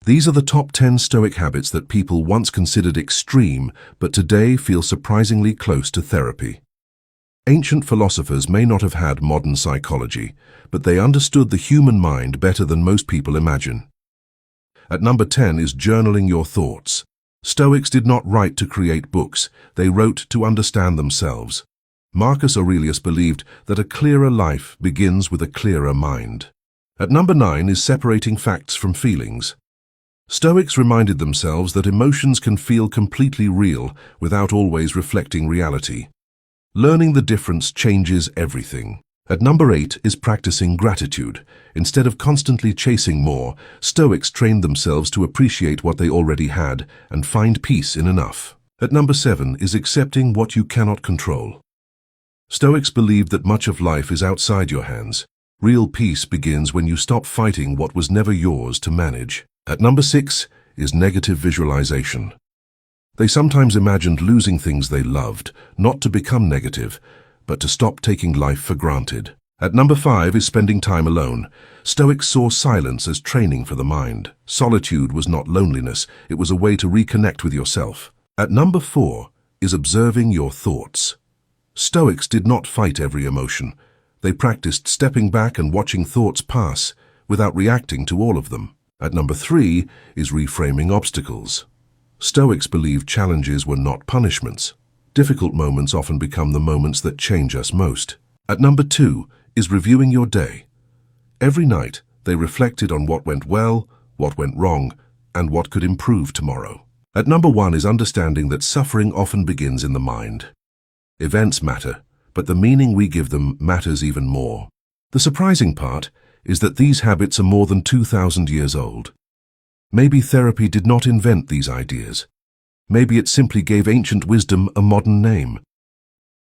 These are the top 10 Stoic habits that people once considered extreme, but today feel surprisingly close to therapy. Ancient philosophers may not have had modern psychology, but they understood the human mind better than most people imagine. At number 10 is journaling your thoughts. Stoics did not write to create books, they wrote to understand themselves. Marcus Aurelius believed that a clearer life begins with a clearer mind. At number 9 is separating facts from feelings. Stoics reminded themselves that emotions can feel completely real without always reflecting reality. Learning the difference changes everything. At number 8 is practicing gratitude. Instead of constantly chasing more, Stoics trained themselves to appreciate what they already had and find peace in enough. At number 7 is accepting what you cannot control. Stoics believed that much of life is outside your hands. Real peace begins when you stop fighting what was never yours to manage. At number 6 is negative visualization. They sometimes imagined losing things they loved, not to become negative, but to stop taking life for granted. At number 5 is spending time alone. Stoics saw silence as training for the mind. Solitude was not loneliness, it was a way to reconnect with yourself. At number 4 is observing your thoughts. Stoics did not fight every emotion. They practiced stepping back and watching thoughts pass, without reacting to all of them. At number 3 is reframing obstacles. Stoics believed challenges were not punishments. Difficult moments often become the moments that change us most. At number 2 is reviewing your day. Every night, they reflected on what went well, what went wrong, and what could improve tomorrow. At number 1 is understanding that suffering often begins in the mind. Events matter, but the meaning we give them matters even more. The surprising part is that these habits are more than 2,000 years old. Maybe therapy did not invent these ideas. Maybe it simply gave ancient wisdom a modern name.